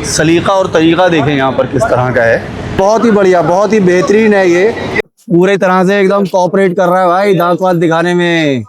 सलीका और तरीका देखें यहाँ पर किस तरह का है। बहुत ही बढ़िया, बहुत ही बेहतरीन है। ये पूरे तरह से एकदम कोऑपरेट कर रहा है भाई दांत वात दिखाने में।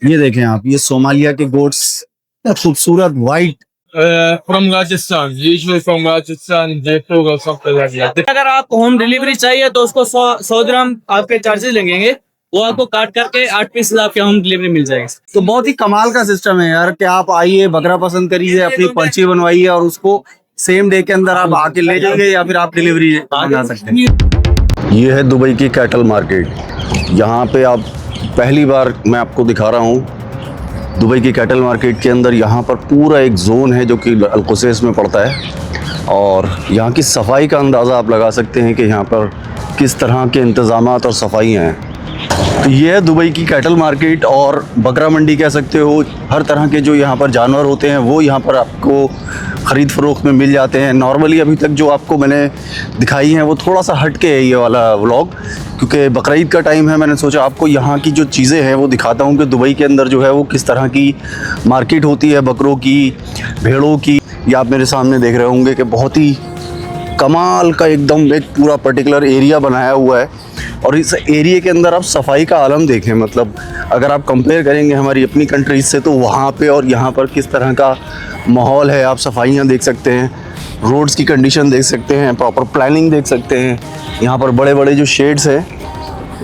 ये देखें आप, ये सोमालिया के गोट्स, खूबसूरत white. From Rajasthan, usually from Rajasthan, Jaipur or something like that. अगर आपको होम डिलीवरी चाहिए तो उसको 100 ग्राम आपके चार्जेस लगेंगे, वो आपको काट करके 8 पीस आपके होम डिलीवरी मिल जाएगी। तो बहुत ही कमाल का सिस्टम है यार कि आप आइए, बकरा पसंद करिए, अपनी पर्ची बनवाइए और उसको सेम डे के अंदर आप आके ले जाइए या फिर आप डिलीवरी मंगा सकते हैं। ये है दुबई की कैटल मार्केट। यहाँ पे आप पहली बार मैं आपको दिखा रहा हूँ दुबई की कैटल मार्केट के अंदर। यहाँ पर पूरा एक जोन है जो कि अल-कुसैस में पड़ता है और यहाँ की सफाई का अंदाज़ा आप लगा सकते हैं कि यहाँ पर किस तरह के इंतज़ामात और सफाई हैं। तो ये है दुबई की कैटल मार्केट और बकरा मंडी कह सकते हो। हर तरह के जो यहाँ पर जानवर होते हैं वो यहाँ पर आपको ख़रीद फ़रोख्त में मिल जाते हैं। नॉर्मली अभी तक जो आपको मैंने दिखाई हैं वो थोड़ा सा हट के है ये वाला व्लॉग, क्योंकि बकरीद का टाइम है। मैंने सोचा आपको यहाँ की जो चीज़ें हैं वो दिखाता हूँ कि दुबई के अंदर जो है वो किस तरह की मार्केट होती है बकरों की, भेड़ों की। ये आप मेरे सामने देख रहे होंगे कि बहुत ही कमाल का एकदम एक पूरा पर्टिकुलर एरिया बनाया हुआ है और इस एरिया के अंदर आप सफाई का आलम देखें। मतलब अगर आप कंपेयर करेंगे हमारी अपनी कंट्रीज से तो वहाँ पे और यहाँ पर किस तरह का माहौल है। आप सफाइयाँ देख सकते हैं, रोड्स की कंडीशन देख सकते हैं, प्रॉपर प्लानिंग देख सकते हैं। यहाँ पर बड़े बड़े जो शेड्स हैं,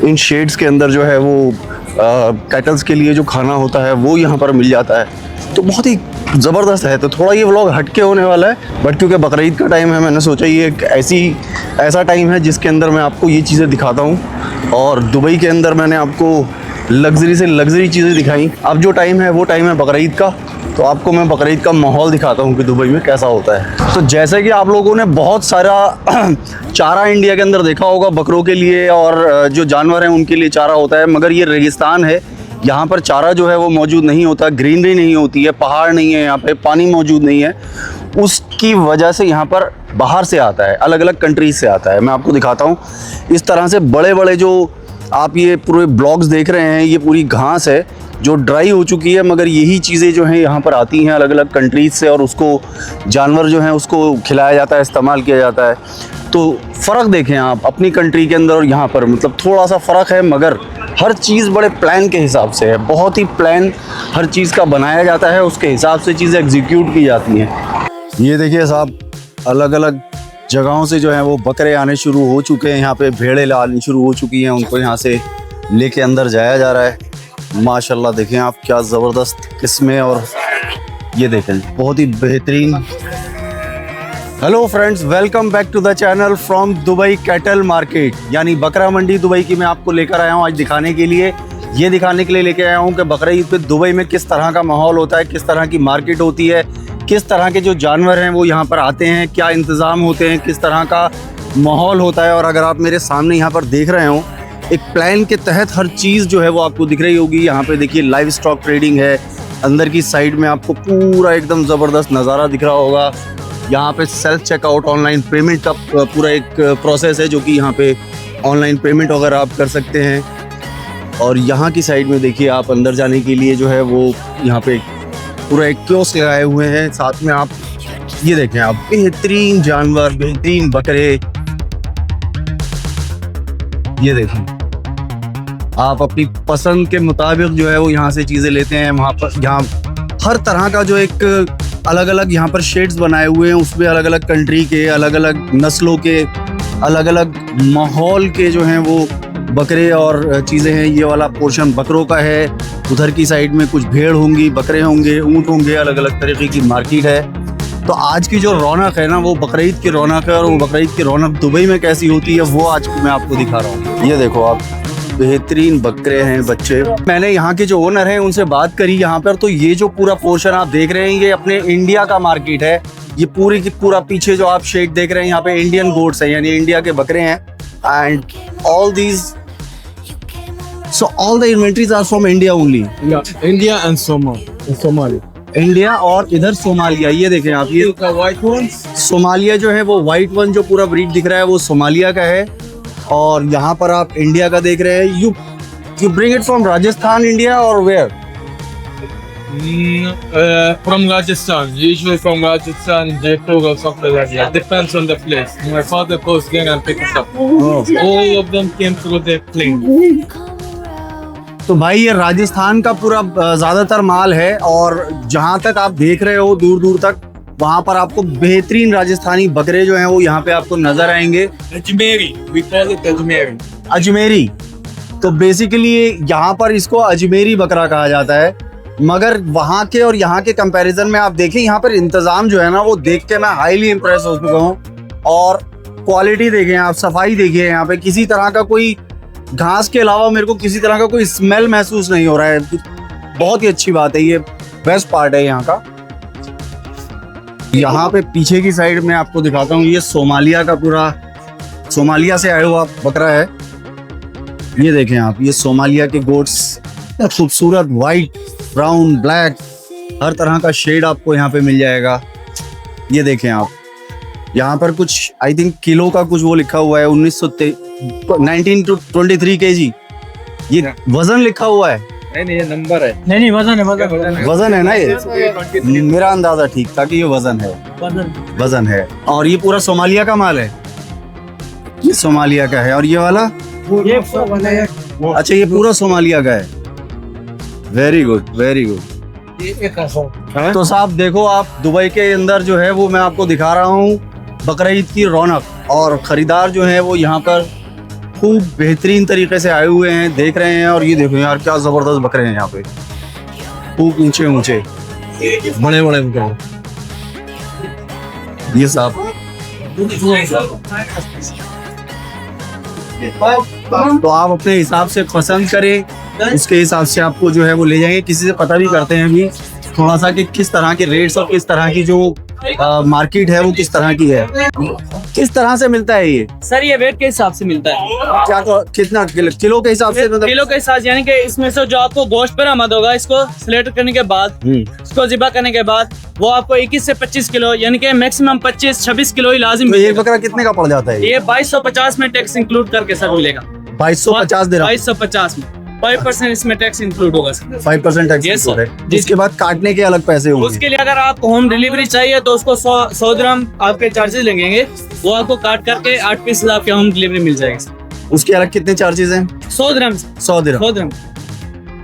इन शेड्स के अंदर जो है वो कैटल्स के लिए जो खाना होता है वो यहाँ पर मिल जाता है। तो बहुत ही ज़बरदस्त है। तो थोड़ा ये व्लॉग हटके होने वाला है, बट क्योंकि बकरीद का टाइम है मैंने सोचा ये एक ऐसा टाइम है जिसके अंदर मैं आपको ये चीज़ें दिखाता हूँ। और दुबई के अंदर मैंने आपको लग्जरी से लग्जरी चीज़ें दिखाई। अब जो टाइम है वो टाइम है बकरीद का, तो आपको मैं बकरीद का माहौल दिखाता हूँ कि दुबई में कैसा होता है। तो जैसे कि आप लोगों ने बहुत सारा चारा इंडिया के अंदर देखा होगा बकरों के लिए और जो जानवर हैं उनके लिए चारा होता है, मगर ये रेगिस्तान है। यहाँ पर चारा जो है वो मौजूद नहीं होता, ग्रीनरी नहीं होती है, पहाड़ नहीं है, यहाँ पे पानी मौजूद नहीं है। उसकी वजह से यहाँ पर बाहर से आता है, अलग अलग कंट्रीज से आता है। मैं आपको दिखाता हूँ। इस तरह से बड़े बड़े जो आप ये पूरे ब्लॉक्स देख रहे हैं, ये पूरी घास है जो ड्राई हो चुकी है, मगर यही चीज़ें जो हैं यहाँ पर आती हैं अलग अलग कंट्रीज से और उसको जानवर जो हैं उसको खिलाया जाता है, इस्तेमाल किया जाता है। तो फ़र्क देखें आप अपनी कंट्री के अंदर और यहाँ पर, मतलब थोड़ा सा फ़र्क है, मगर हर चीज़ बड़े प्लान के हिसाब से है। बहुत ही प्लान हर चीज़ का बनाया जाता है, उसके हिसाब से चीज़ें एग्जीक्यूट की जाती हैं। ये देखिए साहब, अलग अलग जगहों से जो है वो बकरे आने शुरू हो चुके हैं। यहाँ पे भेड़ें आनी शुरू हो चुकी हैं, उनको यहाँ से लेके अंदर जाया जा रहा है। माशाल्लाह देखें आप क्या ज़बरदस्त किस्में, और ये देखें बहुत ही बेहतरीन। Hello friends, welcome back to the channel from Dubai cattle market, यानी बकरा मंडी दुबई की मैं आपको लेकर आया हूँ आज दिखाने के लिए। ये दिखाने के लिए लेकर आया हूँ कि बकरीद पे दुबई में किस तरह का माहौल होता है, किस तरह की मार्केट होती है, किस तरह के जो जानवर हैं वो यहाँ पर आते हैं, क्या इंतज़ाम होते हैं, किस तरह का माहौल होता है। और अगर आप मेरे सामने यहाँ पर देख रहे हो, एक प्लान के तहत हर चीज़ जो है वो आपको दिख रही होगी। यहाँ पे देखिए लाइव स्टॉक ट्रेडिंग है, अंदर की साइड में आपको पूरा एकदम ज़बरदस्त नज़ारा दिख रहा होगा। यहाँ पे सेल्फ चेकआउट ऑनलाइन पेमेंट का पूरा एक प्रोसेस है जो कि यहाँ पे ऑनलाइन पेमेंट वगैरह आप कर सकते हैं। और यहाँ की साइड में देखिए आप अंदर जाने के लिए जो है वो यहाँ पे पूरा एक कियोस्क लगाए हुए हैं। साथ में आप ये देखें, आप बेहतरीन जानवर, बेहतरीन बकरे, ये देखें आप अपनी पसंद के मुताबिक जो है वो यहाँ से चीज़ें लेते हैं। वहाँ पर यहाँ हर तरह का जो एक अलग अलग यहाँ पर शेड्स बनाए हुए हैं, उसमें अलग अलग कंट्री के, अलग अलग नस्लों के, अलग अलग माहौल के जो हैं वो बकरे और चीज़ें हैं। ये वाला पोर्शन बकरों का है, उधर की साइड में कुछ भेड़ होंगी, बकरे होंगे, ऊँट होंगे, अलग अलग तरीके की मार्केट है। तो आज की जो रौनक है ना वो बकरीद की रौनक है, और वो बकरीद की रौनक दुबई में कैसी होती है वो आज मैं आपको दिखा रहा हूँ। ये देखो आप, बेहतरीन बकरे हैं, बच्चे। मैंने यहाँ के जो ओनर हैं उनसे बात करी यहाँ पर, तो ये जो पूरा पोर्शन आप देख रहे हैं ये अपने इंडिया का मार्केट है। ये पूरी की पूरा पीछे जो आप शेड देख रहे हैं यहाँ पे इंडियन गोट्स हैं, यानी इंडिया के बकरे हैं। And all these, so all the inventories are from India only. India and Somalia. India और इधर सोमालिया। ये देखें आप, ये White ones. सोमालिया जो है वो वाइट वन जो पूरा ब्रीड दिख रहा है वो सोमालिया का है। और यहाँ पर आप इंडिया का देख रहे हैं। You bring it from Rajasthan, India, और where? From Rajasthan, usually from Rajasthan, Jaipur or something like that. Depends on the place. My father goes there and picks it up. All of them came through the plane. तो भाई ये राजस्थान का पूरा ज्यादातर माल है, और जहां तक आप देख रहे हो दूर दूर तक, वहां पर आपको बेहतरीन राजस्थानी बकरे जो हैं वो यहाँ पे आपको नजर आएंगे। Ajmeri, we call it Ajmeri. Ajmeri, तो बेसिकली यहाँ पर इसको अजमेरी बकरा कहा जाता है। मगर वहाँ के और यहाँ के कंपैरिजन में आप देखें, यहाँ पर इंतजाम जो है ना वो देख के मैं हाईली इम्प्रेस हो चुका हूँ। और क्वालिटी देखें आप, सफाई देखिए, यहाँ पे किसी तरह का कोई घास के अलावा मेरे को किसी तरह का कोई स्मेल महसूस नहीं हो रहा है। बहुत ही अच्छी बात है, ये बेस्ट पार्ट है यहाँ का। यहाँ पे पीछे की साइड में आपको दिखाता हूँ, ये सोमालिया का पूरा, सोमालिया से आया हुआ बकरा है। ये देखें आप, ये सोमालिया के गोट्स, खूबसूरत वाइट, ब्राउन, ब्लैक, हर तरह का शेड आपको यहाँ पे मिल जाएगा। ये देखें आप, यहाँ पर कुछ आई थिंक किलो का कुछ वो लिखा हुआ है, 19 to 23 kg, ये वजन लिखा हुआ है। नहीं ये नंबर है। नहीं वजन है, वजन है ना ये, मेरा अंदाजा ठीक था कि ये वजन है, वजन है। और ये पूरा सोमालिया का माल है, ये सोमालिया का है। और ये वाला, अच्छा ये पूरा सोमालिया का है। Very good, very good. तो साहब देखो, आप दुबई के अंदर जो है वो मैं आपको दिखा रहा हूँ बकरा ईद की रौनक, और खरीदार जो है वो यहाँ पर खूब बेहतरीन तरीके से आए हुए हैं, देख रहे हैं। और ये देखो यार, क्या जबरदस्त बकरे हैं यहाँ पे, खूब ऊंचे ऊंचे बड़े बड़े बकरे। ये साहब, तो आप अपने हिसाब से पसंद करें, उसके हिसाब से आपको जो है वो ले जाएंगे। किसी से पता भी करते हैं अभी थोड़ा सा कि किस तरह के रेट्स और किस तरह की जो मार्केट है वो किस तरह की है, किस तरह से मिलता है ये। सर ये वेट के हिसाब से मिलता है। क्या कितना किलो के हिसाब से, मतलब किलो के हिसाब, यानी कि इसमें से जो आपको गोश्त बरामद होगा, इसको सिलेक्ट करने के बाद, इसको ज़िबा करने के बाद, वो आपको 21 से 25 किलो, यानी कि मैक्सिमम 25-26 किलो ही लाजिम। तो एक बकरा कितने का पड़ जाता है? ये 2250 में टैक्स इंक्लूड करके सर मिलेगा। 2250 दे रहा, 2250 में 5% इसमें टैक्स इंक्लूड होगा सर। 5% टैक्स है। जिसके बाद काटने के अलग पैसे होंगे। उसके लिए अगर आपको होम डिलीवरी चाहिए तो उसको 100 दिरहम आपके चार्जेस लगेंगे, वो आपको काट करके 8 पीस आपके होम डिलीवरी मिल जाएगी। उसके अलग कितने चार्जेस हैं? 100 दिरहम। 100 दिरहम।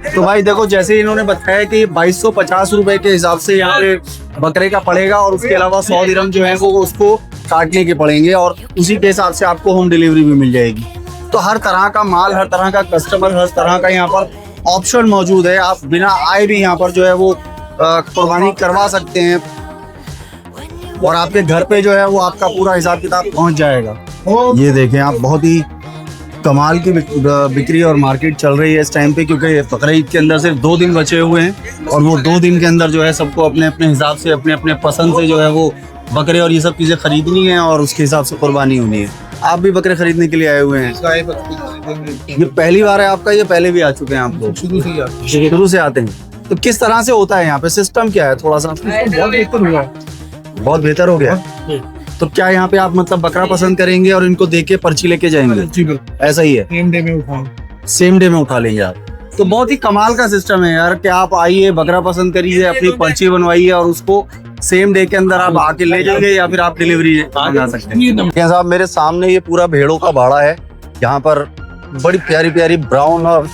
तो भाई देखो, जैसे इन्होंने बताया कि 2250 रुपए के हिसाब से यहाँ पे बकरे का पड़ेगा, और उसके अलावा 100 दिरहम जो है वो उसको काटने के पड़ेंगे, और उसी के हिसाब से आपको होम डिलीवरी भी मिल जाएगी। तो हर तरह का माल, हर तरह का कस्टमर, हर तरह का यहाँ पर ऑप्शन मौजूद है। आप बिना आए भी यहाँ पर जो है वो कुर्बानी करवा सकते हैं, और आपके घर पे जो है वो आपका पूरा हिसाब किताब पहुँच जाएगा। ये देखें आप, बहुत ही कमाल की बिक्री और मार्केट चल रही है इस टाइम पे, क्योंकि बकरा ईद के अंदर सिर्फ 2 दिन बचे हुए हैं, और वो 2 दिन के अंदर जो है सबको अपने अपने हिसाब से, अपने अपने पसंद से जो है वो बकरे और ये सब चीज़ें खरीदनी है, और उसके हिसाब से कुर्बानी होनी है। आप भी बकरे खरीदने के लिए आए हुए हैं? ये पहली बार है आपका? ये पहले भी आ चुके हैं आप लोग? शुरू से आते हैं। तो किस तरह से होता है यहाँ पे, सिस्टम क्या है थोड़ा सा? बहुत बेहतर हो गया। तो क्या यहाँ पे आप मतलब बकरा पसंद करेंगे और इनको देख के पर्ची लेके जाएंगे? ऐसा ही है, सेम डे में उठा लेंगे आप। तो बहुत ही कमाल का सिस्टम है यार, कि आप आइए, बकरा पसंद करिए, अपनी पर्ची बनवाइए, और उसको सेम डे के अंदर आप आके ले जाएंगे, या फिर आप डिलीवरी मंगा सकते हैं। साहब मेरे सामने ये पूरा भेड़ों का बाड़ा है। यहाँ पर बड़ी प्यारी प्यारी ब्राउन और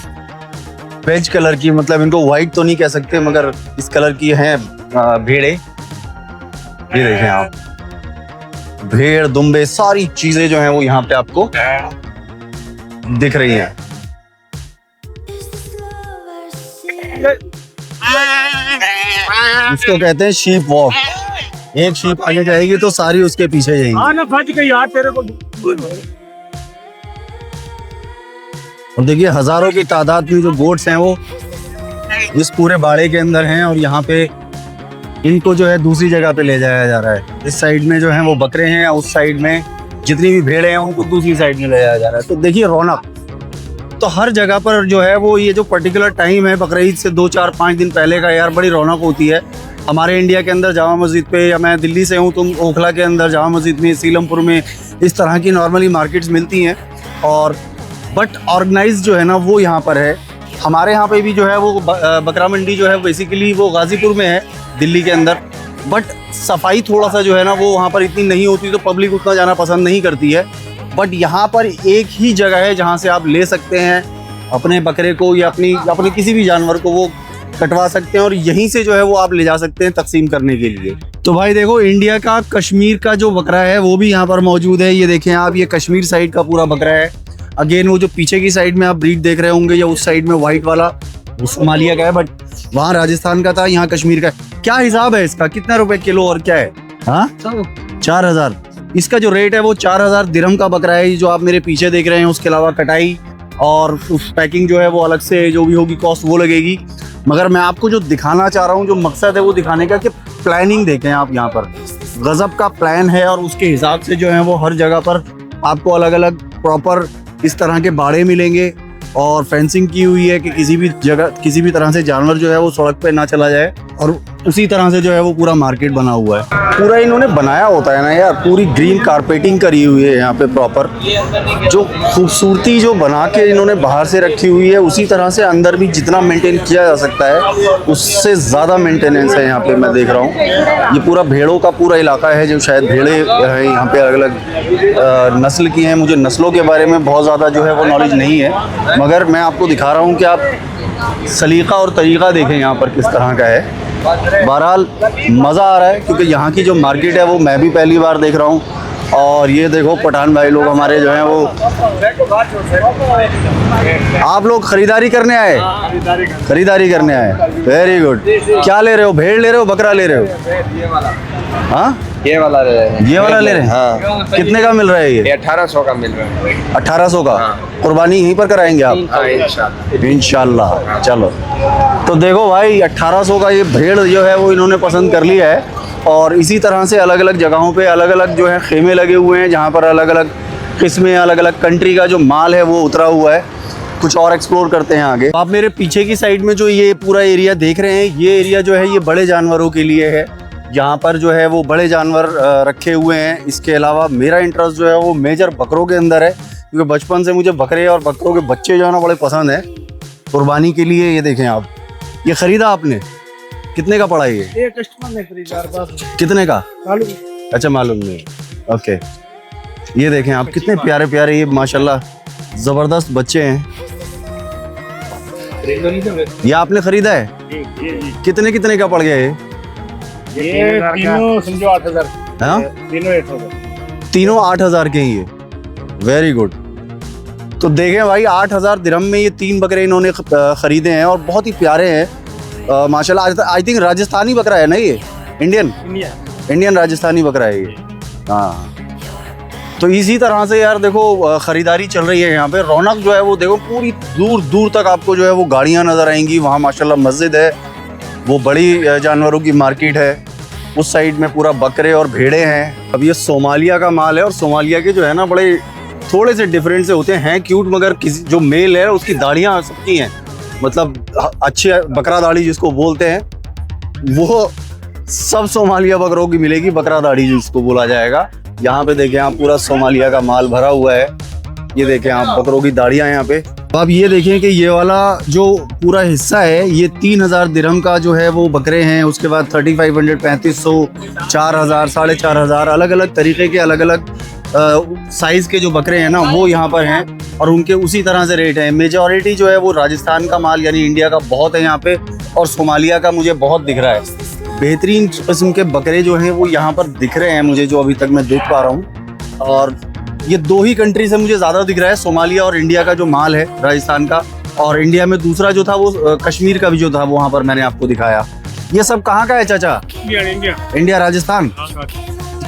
बेज कलर की, मतलब इनको व्हाइट तो नहीं कह सकते, मगर इस कलर की हैं भेड़े। ये देखें आप, भेड़, दुम्बे, सारी चीजें जो हैं वो यहाँ पे आपको दिख रही हैं। इसको कहते हैं शीप वॉक। एक शीप आगे जाएगी तो सारी उसके पीछे जाएंगी। और देखिए हजारों की तादाद में जो गोट्स हैं वो इस पूरे बाड़े के अंदर हैं, और यहाँ पे इनको जो है दूसरी जगह पे ले जाया जा रहा है। इस साइड में जो है वो बकरे हैं, उस साइड में जितनी भी भेड़े हैं उनको दूसरी साइड में ले जाया जा रहा है। तो देखिए रौनक, तो हर जगह पर जो है वो ये जो पर्टिकुलर टाइम है बकरा ईद से 2, 4, 5 दिन पहले का, यार बड़ी रौनक होती है। हमारे इंडिया के अंदर जामा मस्जिद पे, या मैं दिल्ली से हूँ तो ओखला के अंदर जामा मस्जिद में, सीलमपुर में इस तरह की नॉर्मली मार्केट्स मिलती हैं, और बट ऑर्गेनाइज जो है ना वो यहाँ पर है। हमारे यहाँ पे भी जो है वो बकरा मंडी जो है बेसिकली वो गाजीपुर में है, दिल्ली के अंदर। बट सफाई थोड़ा सा जो है ना वो वहाँ पर इतनी नहीं होती, तो पब्लिक उतना जाना पसंद नहीं करती है। बट यहाँ पर एक ही जगह है जहाँ से आप ले सकते हैं अपने बकरे को या अपने किसी भी जानवर को, वो कटवा सकते हैं और यहीं से जो है वो आप ले जा सकते हैं तकसीम करने के लिए। तो भाई देखो, इंडिया का कश्मीर का जो बकरा है वो भी यहाँ पर मौजूद है। ये देखें आप, ये कश्मीर साइड का पूरा बकरा है। अगेन वो जो पीछे की साइड में आप ब्रीड देख रहे होंगे या उस साइड में वाइट वाला, वो सोमालिया का है, बट वहाँ राजस्थान का था, यहाँ कश्मीर का है। क्या हिसाब है इसका, कितना रुपए किलो और क्या है? हाँ 4000। इसका जो रेट है वो 4000 दिरहम का बकरा है, जो आप मेरे पीछे देख रहे हैं। उसके अलावा कटाई और उस पैकिंग जो है वो अलग से जो भी होगी कॉस्ट वो लगेगी। मगर मैं आपको जो दिखाना चाह रहा हूँ, जो मकसद है वो दिखाने का कि प्लानिंग देखें आप, यहाँ पर गजब का प्लान है और उसके हिसाब से जो है वो हर जगह पर आपको अलग अलग प्रॉपर इस तरह के बाड़े मिलेंगे और फेंसिंग की हुई है कि किसी भी जगह किसी भी तरह से जानवर जो है वो सड़क पे ना चला जाए। और उसी तरह से जो है वो पूरा मार्केट बना हुआ है। पूरा इन्होंने बनाया होता है ना यार, पूरी ग्रीन कारपेटिंग करी हुई है यहाँ पे प्रॉपर। जो खूबसूरती जो बना के इन्होंने बाहर से रखी हुई है, उसी तरह से अंदर भी जितना मेंटेन किया जा सकता है उससे ज़्यादा मेंटेनेंस है यहाँ पे। मैं देख रहा हूँ ये पूरा भेड़ों का पूरा इलाका है, जो शायद भेड़े हैं यहाँ पे अलग अलग नस्ल की हैं। मुझे नस्लों के बारे में बहुत ज़्यादा जो है वो नॉलेज नहीं है, मगर मैं आपको दिखा रहा हूँ कि आप सलीका और तरीका देखें यहाँ पर किस तरह का है। बहरहाल मज़ा आ रहा है क्योंकि यहाँ की जो मार्केट है वो मैं भी पहली बार देख रहा हूँ। और ये देखो पठान भाई लोग हमारे जो हैं वो, आप लोग खरीदारी करने आए? खरीदारी करने आए, वेरी गुड। क्या ले रहे हो, भेड़ ले रहे हो, बकरा ले रहे हो? हाँ ये वाला ले रहे हैं। ये वाला ले रहे हैं? हाँ। कितने का मिल रहा है ये? 1800 का मिल रहा है। 1800 का। कुर्बानी यहीं पर कराएंगे आप? हाँ, इंशाल्लाह। इंशाल्लाह। चलो तो देखो भाई, 1800 का ये भेड़ जो है वो इन्होंने पसंद कर लिया है। और इसी तरह से अलग अलग जगहों पे अलग अलग जो है खेमे लगे हुए हैं, जहाँ पर अलग अलग किस्में अलग अलग कंट्री का जो माल है वो उतरा हुआ है। कुछ और एक्सप्लोर करते हैं आगे। आप मेरे पीछे की साइड में जो ये पूरा एरिया देख रहे हैं, ये एरिया जो है ये बड़े जानवरों के लिए है। यहाँ पर जो है वो बड़े जानवर रखे हुए हैं। इसके अलावा मेरा इंटरेस्ट जो है वो मेजर बकरों के अंदर है, क्योंकि बचपन से मुझे बकरे और बकरों के बच्चे जो है ना बड़े पसंद है कुर्बानी के लिए। ये देखें आप, ये खरीदा आपने? कितने का पड़ा ये कस्टमर ने खरीदा। कितने का? अच्छा मालूम नहीं। ओके, ये देखें आप, कितने प्यारे प्यारे ये माशाल्लाह ज़बरदस्त बच्चे हैं। ये आपने खरीदा है? कितने कितने का पड़ गया ये? तीनों समझो 8000। हाँ तीनों 8000। तीनों 8000 के ही है। Very good. तो देखें भाई, 8000 दिरहम में ये 3 बकरे इन्होंने खरीदे हैं और बहुत ही प्यारे हैं माशाल्लाह। आई थिंक राजस्थानी बकरा है ना ये? इंडियन राजस्थानी बकरा है ये। हाँ, तो इसी तरह से यार देखो ख़रीदारी चल रही है यहाँ पे। रौनक जो है वो देखो, पूरी दूर दूर तक आपको जो है वो गाड़ियाँ नज़र आएंगी। वहाँ माशाल्लाह मस्जिद है, वो बड़ी जानवरों की मार्केट है। उस साइड में पूरा बकरे और भेड़े हैं। अब ये सोमालिया का माल है और सोमालिया के जो है ना बड़े थोड़े से डिफरेंट से होते हैं, क्यूट, मगर किसी जो मेल है उसकी दाढ़ियाँ सबकी हैं, मतलब अच्छी बकरा दाढ़ी जिसको बोलते हैं, वो सब सोमालिया बकरों की मिलेगी। बकरा दाढ़ी जिसको बोला जाएगा। यहाँ पे देखें आप, पूरा सोमालिया का माल भरा हुआ है। ये देखें आप, बकरों की दाढ़ियाँ यहाँ पे। तो आप ये देखें कि ये वाला जो पूरा हिस्सा है ये 3000 दिरहम का जो है वो बकरे हैं। उसके बाद 3500, 3500, 4000, 4500 अलग अलग तरीके के अलग अलग साइज़ के जो बकरे हैं ना वो यहाँ पर हैं और उनके उसी तरह से रेट है। मेजॉरिटी जो है वो राजस्थान का माल यानी इंडिया का बहुत है यहाँ पे, और सोमालिया का मुझे बहुत दिख रहा है। बेहतरीन किस्म के बकरे जो हैं वो यहाँ पर दिख रहे हैं मुझे, जो अभी तक मैं देख पा रहा हूँ। और ये 2 ही कंट्री से मुझे ज़्यादा दिख रहा है, सोमालिया और इंडिया का जो माल है राजस्थान का। और इंडिया में दूसरा जो था वो कश्मीर का भी जो था वो वहाँ पर मैंने आपको दिखाया। ये सब कहाँ का है चाचा? इंडिया राजस्थान।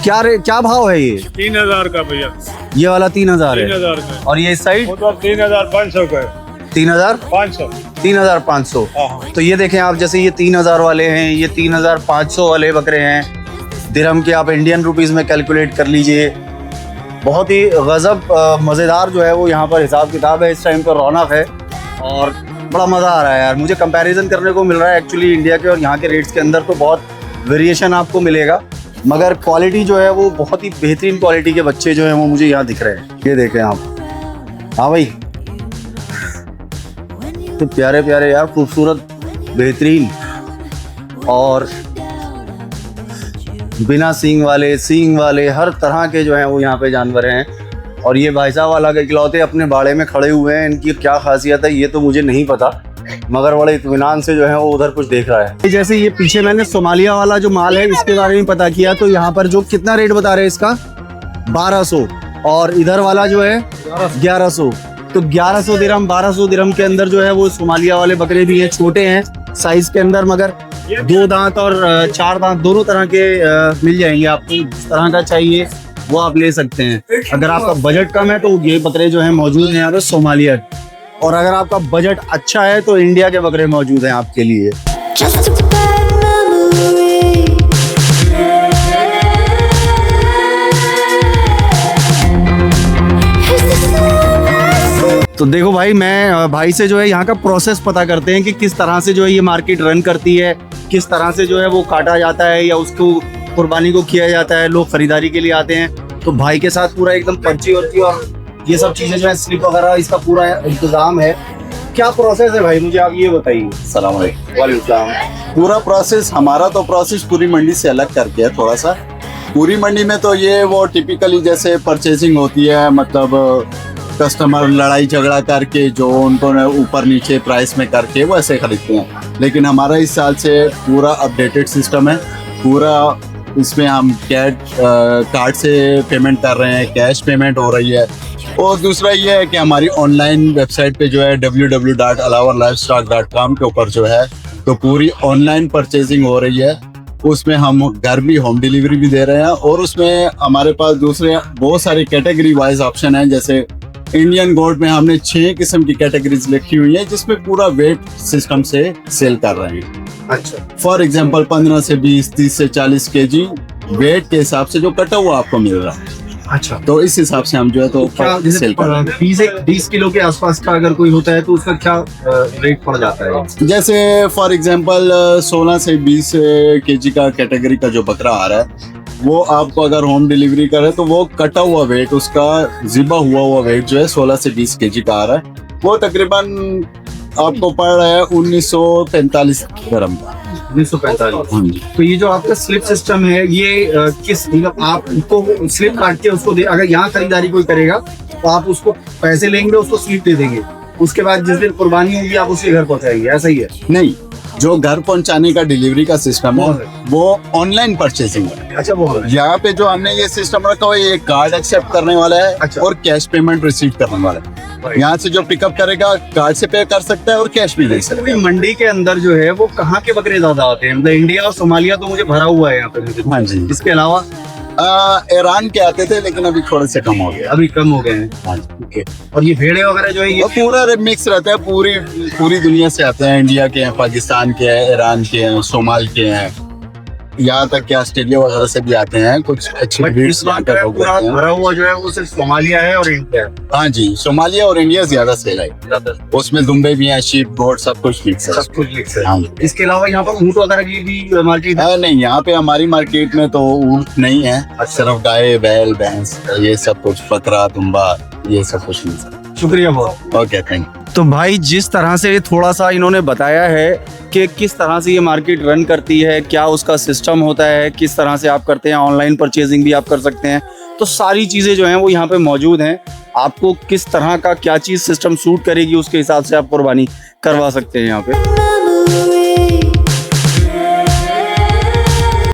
क्या भाव है ये? 3000 का भैया। ये वाला 3000 है। 3000 का। और ये इस साइड? वो तो 3500 का है। 3500। 3500। तो ये देखें आप, जैसे ये 3000 वाले हैं, ये 3500 वाले बकरे हैं। दिरहम के आप इंडियन रुपीज़ में कैलकुलेट कर लीजिए। बहुत ही गज़ब मज़ेदार जो है वो यहाँ पर हिसाब किताब है। इस टाइम पर रौनक है और बड़ा मज़ा आ रहा है यार। मुझे कंपैरिजन करने को मिल रहा है एक्चुअली इंडिया के और यहाँ के रेट्स के अंदर, तो बहुत वेरिएशन आपको मिलेगा, मगर क्वालिटी जो है वो बहुत ही बेहतरीन क्वालिटी के बच्चे जो हैं वो मुझे यहाँ दिख रहे हैं। ये देखें आप। हाँ भाई, तो प्यारे प्यारे यार, खूबसूरत, बेहतरीन और बिना सींग वाले हर तरह के जो हैं वो यहाँ पे जानवर हैं। और ये भाई साहब अलग इकलौते अपने बाड़े में खड़े हुए हैं, इनकी क्या खासियत है ये तो मुझे नहीं पता, मगर बड़े इत्मीनान से जो है वो उधर कुछ देख रहा है। जैसे ये पीछे मैंने सोमालिया वाला जो माल है इसके बारे में पता किया, तो यहाँ पर जो कितना रेट बता रहे हैं इसका 1200, और इधर वाला जो है 1100। तो 1100 दिरहम 1200 दिरहम के अंदर जो है वो सोमालिया वाले बकरे भी हैं, छोटे हैं साइज के अंदर, मगर 2 दांत और 4 दांत दोनों तरह के मिल जाएंगे आपको। जिस तरह का चाहिए वो आप ले सकते हैं। अगर आपका बजट कम है तो ये बकरे जो हैं मौजूद हैं यहाँ पे सोमालिया, और अगर आपका बजट अच्छा है तो इंडिया के बकरे मौजूद हैं आपके लिए। Just a bad memory. Is this love? तो देखो भाई, मैं भाई से जो है यहाँ का प्रोसेस पता करते हैं कि किस तरह से जो है ये मार्केट रन करती है, किस तरह से जो है वो काटा जाता है या उसको कुर्बानी को किया जाता है, लोग खरीदारी के लिए आते हैं। तो भाई के साथ पूरा एकदम पर्ची वर्ची और ये सब चीजें जो है, स्लिप वगैरह, इसका पूरा इंतजाम है। क्या प्रोसेस है भाई, मुझे आप ये बताइए। सलाम अलैकुम। वालेकुम सलाम। पूरा प्रोसेस हमारा तो प्रोसेस पूरी मंडी से अलग करके है थोड़ा सा। पूरी मंडी में तो ये वो टिपिकली जैसे परचेसिंग होती है, मतलब कस्टमर लड़ाई झगड़ा करके जो उनको ऊपर नीचे प्राइस में करके वैसे खरीदते हैं। लेकिन हमारा इस साल से पूरा अपडेटेड सिस्टम है। पूरा इसमें हम कार्ड से पेमेंट कर रहे हैं, कैश पेमेंट हो रही है। और दूसरा ये है कि हमारी ऑनलाइन वेबसाइट पे जो है www.alawarlivestock.com के ऊपर जो है तो पूरी ऑनलाइन परचेजिंग हो रही है। उसमें हम घर भी होम डिलीवरी भी दे रहे हैं, और उसमें हमारे पास दूसरे बहुत सारी कैटेगरी वाइज ऑप्शन है। जैसे इंडियन गोल्ड में हमने 6 किस्म की कैटेगरीज लिखी हुई है, जिसमें पूरा वेट सिस्टम से सेल कर रहे हैं। अच्छा, फॉर एग्जाम्पल 15 से 20, 30 से 40 केजी वेट के हिसाब से जो कटा हुआ आपको मिल रहा है। अच्छा, तो इस हिसाब से हम जो है तो क्या जैसे सेल कर रहे हैं। 20 किलो के आसपास का अगर कोई होता है तो उसका क्या रेट पड़ जाता है? जैसे फॉर एग्जांपल 16 से 20 केजी का कैटेगरी का जो बकरा आ रहा है, वो आपको अगर होम डिलीवरी करे तो वो कटा हुआ वेट, उसका ज़िबा हुआ वेट जो है 16 से 20 केजी का आ रहा है। वो तकरीबन आपको पड़ रहा है 1945 दिरहम का। 1945। तो ये जो आपका स्लिप सिस्टम है ये किस, मतलब आप उसको स्लिप काट के उसको दे, अगर यहाँ खरीदारी कोई करेगा तो आप उसको पैसे लेंगे, उसको स्लिप दे देंगे, उसके बाद जिस दिन कुर्बानी होगी आप उसके घर पहुँचाएंगे, ऐसा ही है? नहीं, जो घर पहुंचाने का डिलीवरी का सिस्टम है वो ऑनलाइन परचेसिंग है। अच्छा, वो है। यहाँ पे जो हमने ये सिस्टम रखा हुआ है, ये कार्ड एक्सेप्ट करने वाला है। अच्छा। और कैश पेमेंट रिसीव करने वाला है। यहाँ से जो पिकअप करेगा कार्ड से पे कर सकता है और कैश भी दे सकता है। मंडी के अंदर जो है वो कहाँ के बकरे ज्यादा आते हैं? मतलब इंडिया और सोमालिया तो मुझे भरा हुआ है यहाँ पे। हाँ जी। इसके अलावा ईरान के आते थे, लेकिन अभी थोड़े से कम हो गया। अभी कम हो गए हैं। हाँ जी। ओके। और ये भेड़े वगैरह जो है ये और पूरा मिक्स रहता है, पूरी दुनिया से आते हैं। इंडिया के हैं, पाकिस्तान के हैं, ईरान के हैं, सोमाल के हैं, यहाँ तक कि ऑस्ट्रेलिया वगैरह से भी आते हैं। कुछ अच्छे ब्रीड्स यहाँ पे लोग पूरा रहते हैं। भरा हुआ जो है वो सिर्फ सोमालिया है और इंडिया है। हाँ जी, सोमालिया और इंडिया ज्यादा सेल है। उसमें दुम्बे भी हैं, शीप, गोट, सब कुछ मिक्स है। सब कुछ मिक्स है। हाँ। इसके अलावा यहाँ पर ऊँट वगैरह की भी मार्केट है? नहीं, यहाँ पे हमारी मार्केट में तो ऊँट नहीं है, सिर्फ गाय, बैल, भैंस, ये सब कुछ, बकरा, दुम्बा, ये सब कुछ मिल सकता है। शुक्रिया बहुत। Okay, thank you. तो भाई जिस तरह से थोड़ा सा इन्होंने बताया है कि किस तरह से ये मार्केट रन करती है, क्या उसका सिस्टम होता है, किस तरह से आप करते हैं, ऑनलाइन परचेजिंग भी आप कर सकते हैं, तो सारी चीज़ें जो हैं वो यहाँ पे मौजूद हैं। आपको किस तरह का क्या चीज़ सिस्टम सूट करेगी उसके हिसाब से आप कुर्बानी करवा सकते हैं यहाँ पे।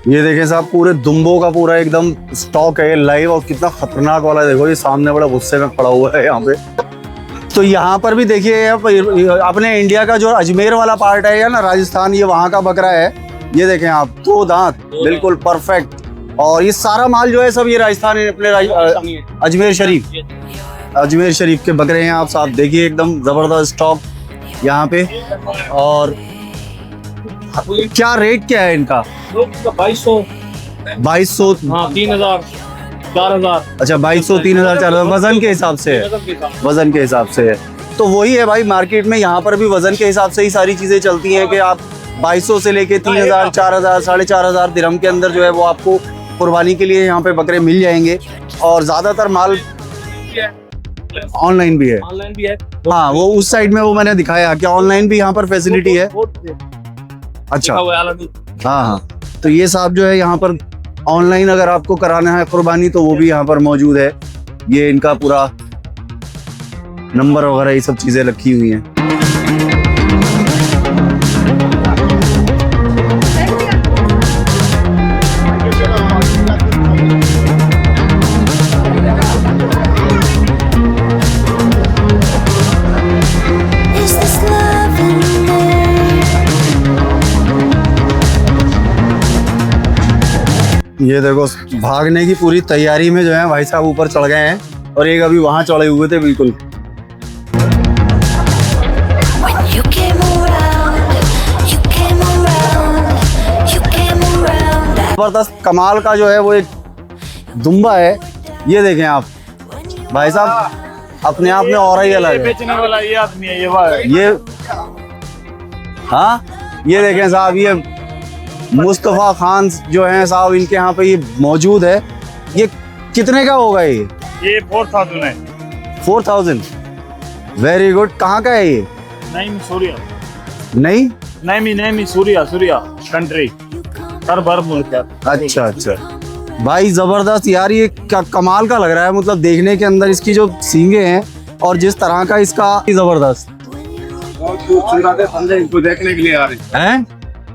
ये देखें साहब, पूरे दुम्बों का पूरा एकदम स्टॉक है लाइव, और कितना खतरनाक वाला है। देखो ये सामने बड़ा गुस्से में खड़ा हुआ है यहाँ पे। तो यहाँ पर भी देखिए अपने इंडिया का जो अजमेर वाला पार्ट है या ना राजस्थान, ये वहाँ का बकरा है। ये देखें आप, 2 दांत बिल्कुल परफेक्ट। और ये सारा माल जो है सब ये राजस्थान अपने अजमेर शरीफ के बकरे हैं। आप साहब देखिए एकदम जबरदस्त स्टॉक यहाँ पे। और क्या रेट क्या है इनका? 2200, 2200। हाँ 3000, 4000। अच्छा, 2200, 3000, 4000 वजन के हिसाब से है। वजन के हिसाब से है। तो वही है भाई, मार्केट में यहाँ पर भी वजन के हिसाब से ही सारी चीजें चलती हैं कि आप 2200 से लेके 3000, 4000, 4500 दिरहम के अंदर जो है वो आपको कुर्बानी के लिए यहाँ पे बकरे मिल जाएंगे। और ज्यादातर माल ऑनलाइन भी है। ऑनलाइन भी है। हाँ वो उस साइड में वो मैंने दिखाया कि ऑनलाइन भी यहाँ पर फैसिलिटी है। अच्छा लिखा हुआ है आलमी। हाँ हाँ, तो ये साहब जो है यहाँ पर ऑनलाइन अगर आपको कराना है कुर्बानी तो वो भी यहाँ पर मौजूद है। ये इनका पूरा नंबर वगैरह ये सब चीजें रखी हुई हैं। Is this love in me? ये देखो भागने की पूरी तैयारी में जो है भाई साहब ऊपर चढ़ गए हैं और एक अभी वहां चढ़े हुए थे बिल्कुल। When you came around, you came around, you came around. जबरदस्त कमाल का जो है वो एक दुम्बा है। ये देखें आप भाई साहब अपने आप में और ही अलग है। बेचने वाला ये आदमी है, ये वाह है। ये हाँ ये देखें साहब, ये मुस्तफ़ा खान जो हैं साहब इनके यहाँ पे ये मौजूद है। ये कितने का होगा ये 4000 है। 4000। Very good. कहाँ का है ये? नहीं सूर्या, नहीं नहीं सूर्या कंट्री हर भर मुल्क है। अच्छा अच्छा भाई जबरदस्त यार, ये क्या कमाल का लग रहा है। मतलब देखने के अंदर इसकी जो सींगे हैं और जिस तरह का इसका जबरदस्त बहुत खूबसूरत है, बंदे इनको देखने के लिए आ रहे हैं। है।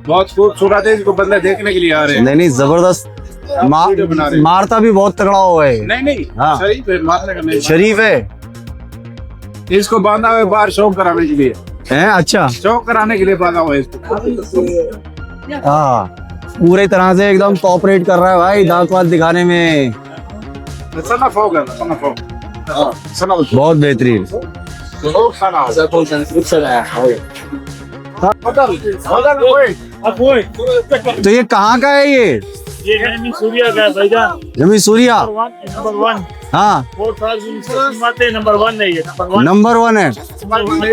बहुत खूबसूरत है, इसको बंदे देखने के लिए आ रहे हैं। नहीं जबरदस्त वीडियो बना रहे हैं। मारता भी बहुत तगड़ा होगा ये। नहीं हाँ। शरीफ है, मारने का नहीं। शरीफ है। इसको बांधा हुआ है बाहर शौक कराने के लिए, हैं अच्छा शौक कराने के लिए बांधा हुआ है इसको। हाँ पूरी तरह से एकदम कोऑपरेट कर रहा है भाई दांत वात दिखाने में। सनफ होगा, सनफ होगा। सनफ बहुत बेहतरीन। तो ये कहाँ का है ये नैमी सूर्या का है भाईजान। जमी सूर्या। नंबर 1 हाँ 4000 नंबर 1 है, ये नंबर 1 है।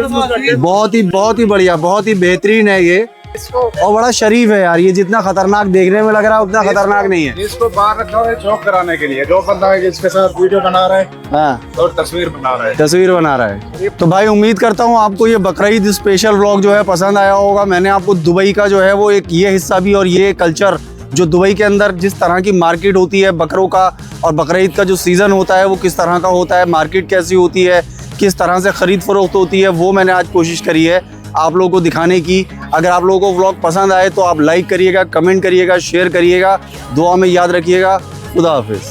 नंबर 1। बहुत ही बढ़िया, बहुत ही बेहतरीन है ये और बड़ा शरीफ है यार। ये जितना खतरनाक देखने में लग रहा है उतना खतरनाक नहीं है। इसको बाहर रखा हुआ है शौक कराने के लिए। दो बंदा है इसके साथ वीडियो बना रहा है हाँ और तस्वीर बना रहा है। तस्वीर बना रहा है। तो भाई उम्मीद करता हूँ आपको ये बकरीद स्पेशल व्लॉग जो है पसंद आया होगा। मैंने आपको दुबई का जो है वो एक ये हिस्सा भी और ये कल्चर जो दुबई के अंदर जिस तरह की मार्केट होती है बकरों का और बकरीद का जो सीज़न होता है वो किस तरह का होता है, मार्केट कैसी होती है, किस तरह से ख़रीद फरोख्त होती है, वो मैंने आज कोशिश करी है आप लोगों को दिखाने की। अगर आप लोगों को व्लॉग पसंद आए तो आप लाइक करिएगा, कमेंट करिएगा, शेयर करिएगा, दुआ में याद रखिएगा। खुदा हाफिज़।